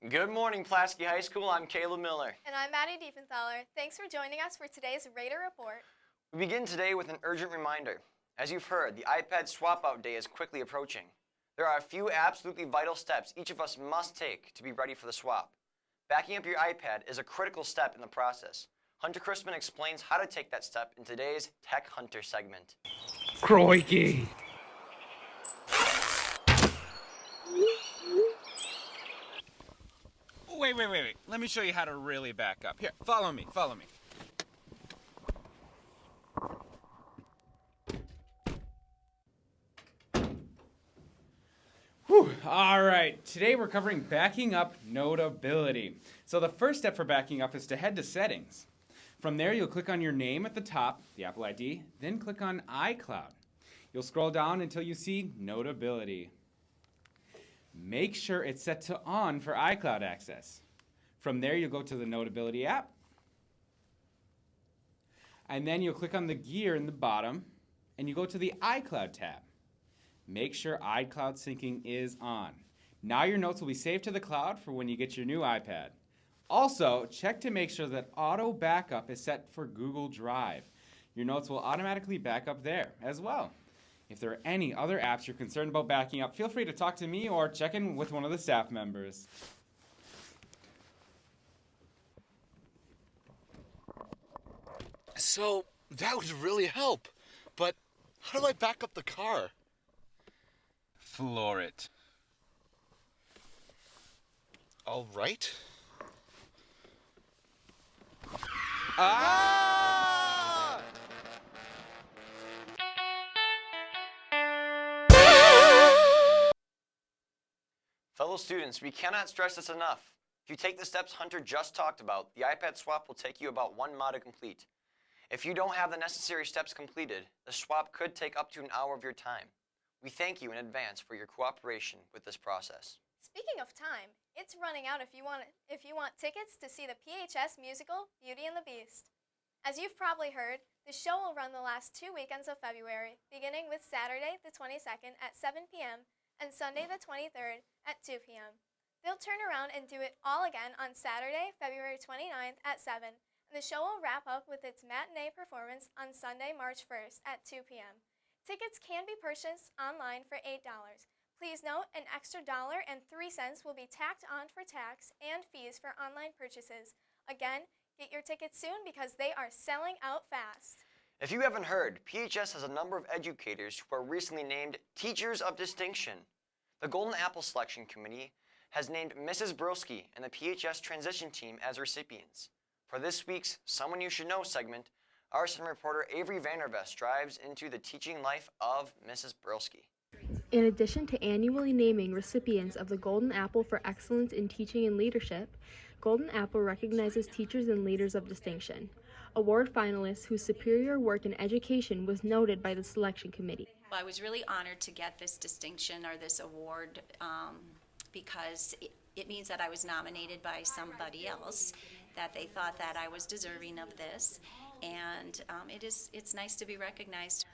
Good morning, Pulaski High School. I'm Caleb Miller. And I'm Maddie Diefenthaler. Thanks for joining us for today's Raider Report. We begin today with an urgent reminder. As you've heard, the iPad swap-out day is quickly approaching. There are a few absolutely vital steps each of us must take to be ready for the swap. Backing up your iPad is a critical step in the process. Hunter Chrisman explains how to take that step in today's Tech Hunter segment. Crikey! Wait. Let me show you how to really back up. Here, follow me. Whew. All right, today we're covering backing up Notability. So the first step for backing up is to head to Settings. From there, you'll click on your name at the top, the Apple ID, then click on iCloud. You'll scroll down until you see Notability. Make sure it's set to on for iCloud access. From there, you'll go to the Notability app, and then you'll click on the gear in the bottom, and you go to the iCloud tab. Make sure iCloud syncing is on. Now your notes will be saved to the cloud for when you get your new iPad. Also, check to make sure that auto backup is set for Google Drive. Your notes will automatically back up there as well. If there are any other apps you're concerned about backing up, feel free to talk to me or check in with one of the staff members. So, that would really help. But how do I back up the car? Floor it. All right. Ah! Fellow students, we cannot stress this enough. If you take the steps Hunter just talked about, the iPad swap will take you about 1 mile to complete. If you don't have the necessary steps completed, the swap could take up to an hour of your time. We thank you in advance for your cooperation with this process. Speaking of time, it's running out if you want tickets to see the PHS musical Beauty and the Beast. As you've probably heard, the show will run the last 2 weekends of February, beginning with Saturday the 22nd at 7 p.m. and Sunday the 23rd at 2 p.m. They'll turn around and do it all again on Saturday, February 29th at 7, and the show will wrap up with its matinee performance on Sunday, March 1st at 2 p.m. Tickets can be purchased online for $8. Please note, an extra $1.03 will be tacked on for tax and fees for online purchases. Again, get your tickets soon because they are selling out fast. If you haven't heard, PHS has a number of educators who are recently named Teachers of Distinction. The Golden Apple Selection Committee has named Mrs. Broski and the PHS transition team as recipients. For this week's Someone You Should Know segment, Arson reporter Avery Vandervest dives into the teaching life of Mrs. Broski. In addition to annually naming recipients of the Golden Apple for excellence in teaching and leadership, Golden Apple recognizes teachers and leaders of distinction. Award finalists whose superior work in education was noted by the selection committee. I was really honored to get this distinction or this award because it means that I was nominated by somebody else, that they thought that I was deserving of this, and it's nice to be recognized.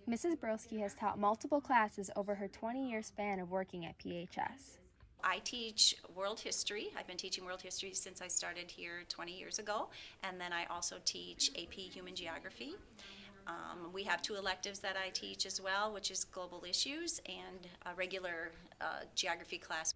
Mrs. Broski has taught multiple classes over her 20-year span of working at PHS. I teach world history. I've been teaching world history since I started here 20 years ago, and then I also teach AP Human Geography. We have 2 electives that I teach as well, which is global issues and a regular geography class.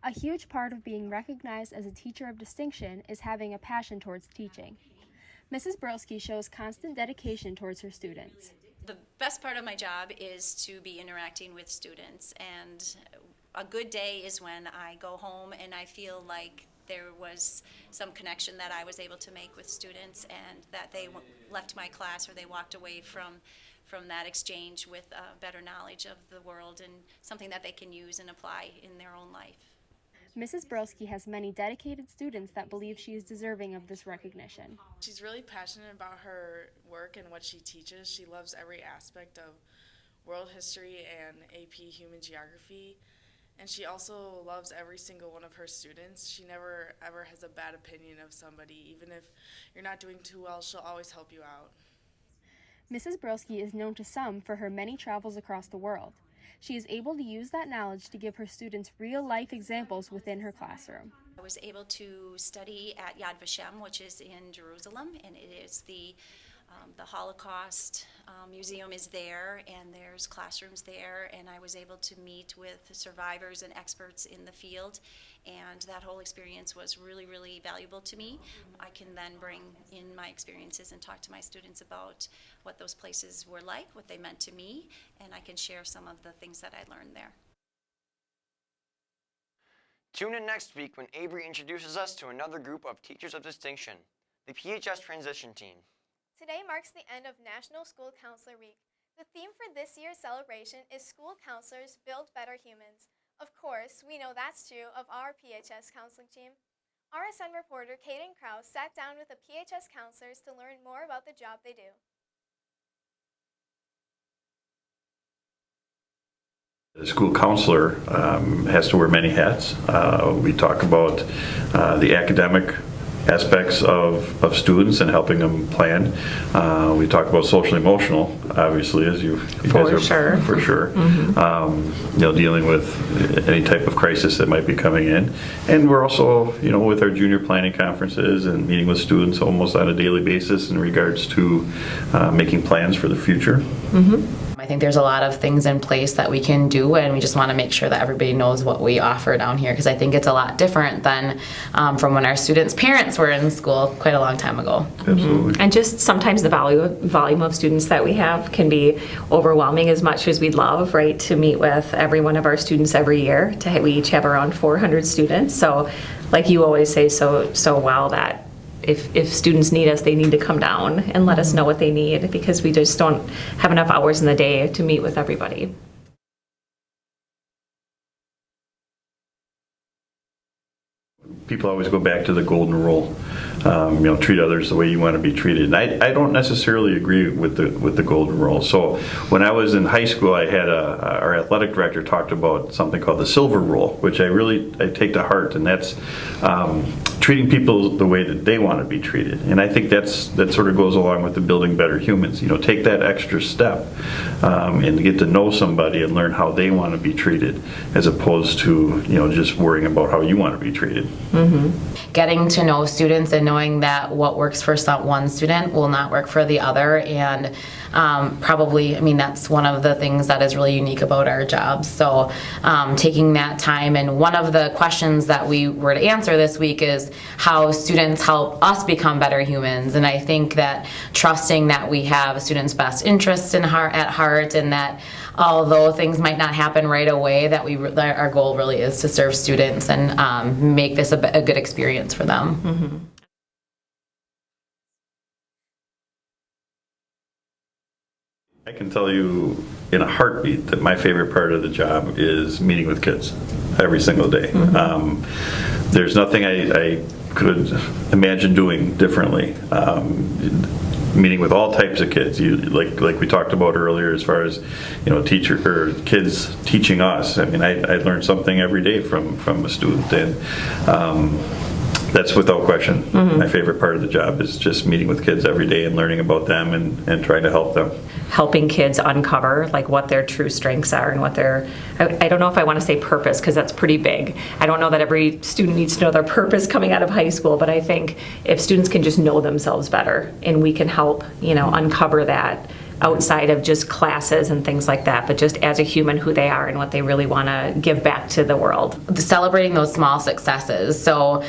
A huge part of being recognized as a teacher of distinction is having a passion towards teaching. Mrs. Broski shows constant dedication towards her students. The best part of my job is to be interacting with students, and a good day is when I go home and I feel like there was some connection that I was able to make with students, and that they left my class or they walked away from that exchange with better knowledge of the world and something that they can use and apply in their own life. Mrs. Broski has many dedicated students that believe she is deserving of this recognition. She's really passionate about her work and what she teaches. She loves every aspect of world history and AP Human Geography. And she also loves every single one of her students. She never ever has a bad opinion of somebody. Even if you're not doing too well, she'll always help you out. Mrs. Broski is known to some for her many travels across the world. She is able to use that knowledge to give her students real-life examples within her classroom. I was able to study at Yad Vashem, which is in Jerusalem, and it is the Holocaust Museum is there, and there's classrooms there, and I was able to meet with survivors and experts in the field, and that whole experience was really, really valuable to me. I can then bring in my experiences and talk to my students about what those places were like, what they meant to me, and I can share some of the things that I learned there. Tune in next week when Avery introduces us to another group of teachers of distinction, the PHS Transition Team. Today marks the end of National School Counselor Week. The theme for this year's celebration is School Counselors Build Better Humans. Of course, we know that's true of our PHS counseling team. RSN reporter Kaden Krause sat down with the PHS counselors to learn more about the job they do. The school counselor has to wear many hats. We talk about the academic aspects of students and helping them plan. We talk about social emotional, obviously, as you guys are sure. For sure. Dealing with any type of crisis that might be coming in, and we're also with our junior planning conferences and meeting with students almost on a daily basis in regards to making plans for the future. I think there's a lot of things in place that we can do, and we just want to make sure that everybody knows what we offer down here, because I think it's a lot different than from when our students' parents were in school quite a long time ago. Absolutely. And just sometimes the volume of students that we have can be overwhelming as much as we'd love, right, to meet with every one of our students every year. We each have around 400 students. So like you always say so well, that if students need us, they need to come down and let us know what they need, because we just don't have enough hours in the day to meet with everybody. People always go back to the golden rule. Treat others the way you want to be treated. And I don't necessarily agree with the golden rule. So when I was in high school, I had our athletic director talked about something called the silver rule, which I take to heart, and that's treating people the way that they want to be treated. And I think that sort of goes along with the building better humans. Take that extra step and get to know somebody and learn how they want to be treated, as opposed to just worrying about how you want to be treated. Getting to know students and knowing that what works for one student will not work for the other, and that's one of the things that is really unique about our jobs. So taking that time, and one of the questions that we were to answer this week is how students help us become better humans. And I think that trusting that we have students' best interests at heart, and that although things might not happen right away, that our goal really is to serve students and make this a good experience for them. I can tell you in a heartbeat that my favorite part of the job is meeting with kids every single day. There's nothing I could imagine doing differently. Meeting with all types of kids, like we talked about earlier, as far as kids teaching us. I learned something every day from a student, and that's without question. My favorite part of the job is just meeting with kids every day and learning about them and trying to help them. Helping kids uncover what their true strengths are and what their, I don't know if I want to say purpose, because that's pretty big. I don't know that every student needs to know their purpose coming out of high school, but I think if students can just know themselves better, and we can help, uncover that outside of just classes and things like that, but just as a human, who they are and what they really want to give back to the world. Celebrating those small successes. So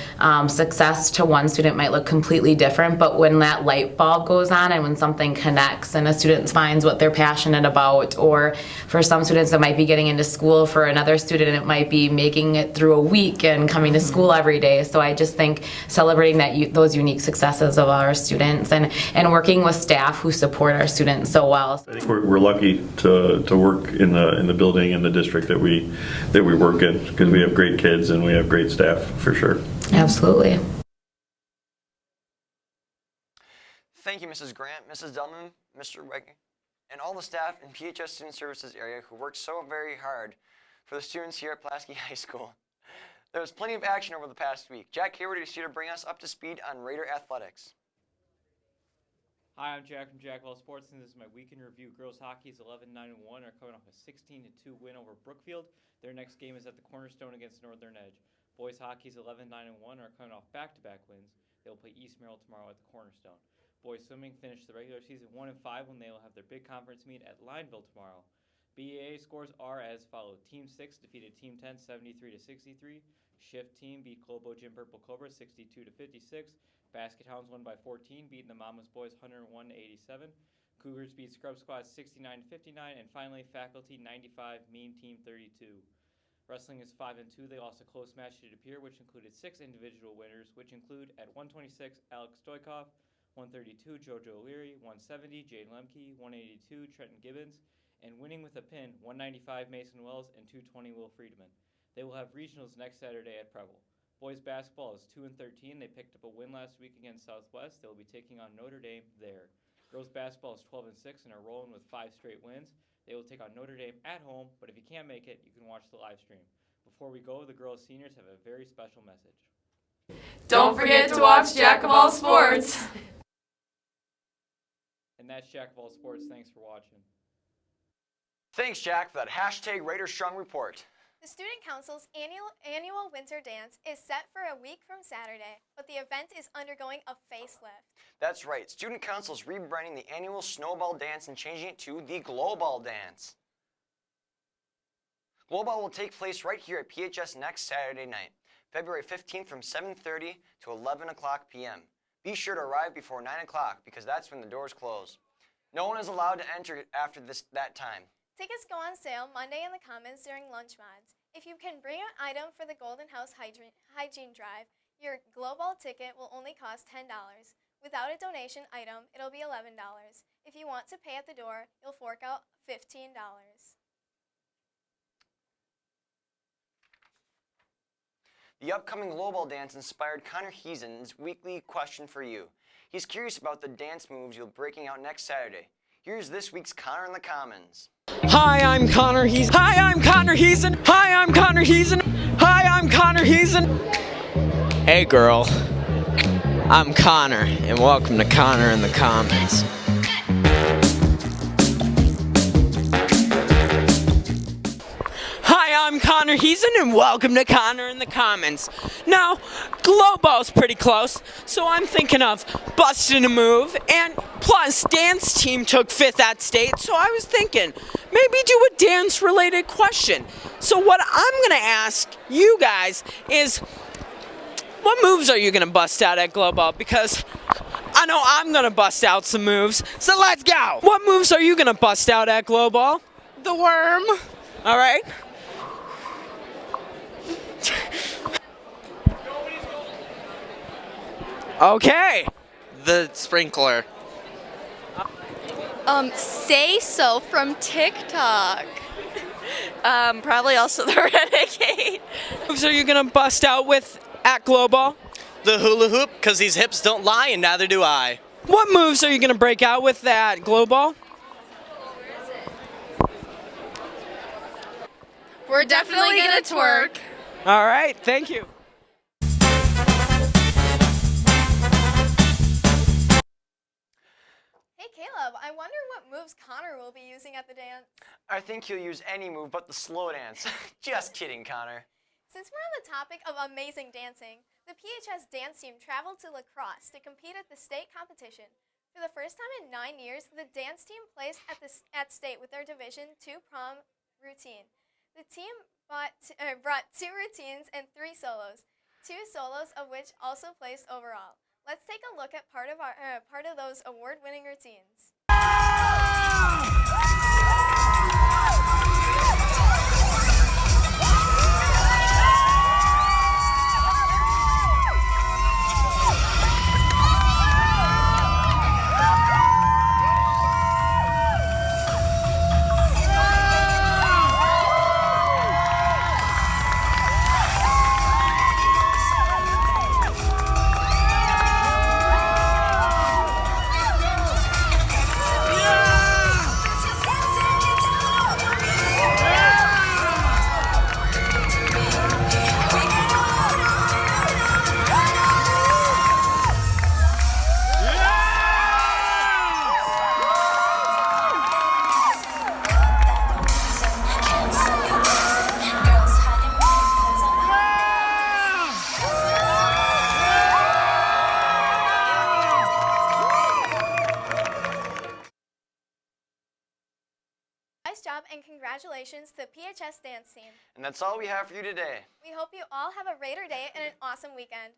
success to one student might look completely different, but when that light bulb goes on and when something connects and a student finds what they're passionate about, or for some students it might be getting into school, for another student it might be making it through a week and coming to school every day. So I just think celebrating those unique successes of our students, and working with staff who support our students so well. I think we're lucky to work in the building in the district that we work in, because we have great kids and we have great staff, for sure. Absolutely. Thank you, Mrs. Grant, Mrs. Delman, Mr. Wegner, and all the staff in PHS Student Services area who worked so very hard for the students here at Pulaski High School. There was plenty of action over the past week. Jack Hayward is here to bring us up to speed on Raider athletics. Hi, I'm Jack from Jack Well Sports, and this is my weekend review. Girls hockey is 11-9-1, are coming off a 16-2 win over Brookfield. Their next game is at the Cornerstone against Northern Edge. Boys hockey's 11-9-1 are coming off back-to-back wins. They will play East Merrill tomorrow at the Cornerstone. Boys swimming finished the regular season 1-5 when they will have their big conference meet at Lineville tomorrow. BAA scores are as follows. Team 6 defeated Team 10 73-63. Shift team beat Globo Jim Purple Cobra 62-56. Basket Hounds won by 14, beating the Mamas Boys 101-87. Cougars beat Scrub Squad 69-59, and finally Faculty 95, Mean Team 32. Wrestling is 5-2. They lost a close match to De Pere, which included 6 individual winners, which include at 126 Alex Stoikov, 132 Jojo O'Leary, 170 Jade Lemke, 182 Trenton Gibbons, and winning with a pin 195 Mason Wells and 220 Will Friedman. They will have regionals next Saturday at Preble. Boys basketball is 2-13. They picked up a win last week against Southwest. They will be taking on Notre Dame there. Girls basketball is 12-6 and are rolling with 5 straight wins. They will take on Notre Dame at home, but if you can't make it, you can watch the live stream. Before we go, the girls seniors have a very special message. Don't forget to watch Jack of All Sports. And that's Jack of All Sports. Thanks for watching. Thanks, Jack, for that hashtag Raider Strong report. The Student Council's annual winter dance is set for a week from Saturday, but the event is undergoing a facelift. That's right. Student Council is rebranding the annual Snowball Dance and changing it to the Global Dance. Global will take place right here at PHS next Saturday night, February 15th from 7:30 to 11 o'clock p.m. Be sure to arrive before 9 o'clock because that's when the doors close. No one is allowed to enter after that time. Tickets go on sale Monday in the Commons during lunch mods. If you can bring an item for the Golden House Hygiene Drive, your Global ticket will only cost $10. Without a donation item, it'll be $11. If you want to pay at the door, you'll fork out $15. The upcoming Global Dance inspired Connor Heesen's weekly question for you. He's curious about the dance moves you'll be breaking out next Saturday. Here's this week's Connor in the Commons. Hi, I'm Connor Heesen. Hi, I'm Connor Heesen. Hi, I'm Connor Heesen. Hi, I'm Connor Heesen. Hey, girl. I'm Connor, and welcome to Connor in the Commons. Hi, I'm Connor Heesen, and welcome to Connor in the Commons. Now, Globo's pretty close, so I'm thinking of busting a move, and plus, dance team took 5th at state, so I was thinking, maybe do a dance-related question. So what I'm gonna ask you guys is, what moves are you gonna bust out at Globo? Because I know I'm gonna bust out some moves, so let's go! What moves are you gonna bust out at Globo? The worm. All right. Okay. The sprinkler. Say So from TikTok. Probably also the Renegade. What moves are you gonna bust out with at Globo? The hula hoop, because these hips don't lie and neither do I. What moves are you gonna break out with at Globo? We're definitely gonna twerk. All right, thank you. Hey Caleb, I wonder what moves Connor will be using at the dance. I think he'll use any move but the slow dance. Just kidding, Connor. Since we're on the topic of amazing dancing, the PHS dance team traveled to La Crosse to compete at the state competition. For the first time in 9 years, the dance team placed at state with their Division II prom routine. The team brought 2 routines and 3 solos, 2 solos of which also placed overall. Let's take a look at part of those award-winning routines. congratulations to the PHS dance team. And that's all we have for you today. We hope you all have a Raider Day and an awesome weekend.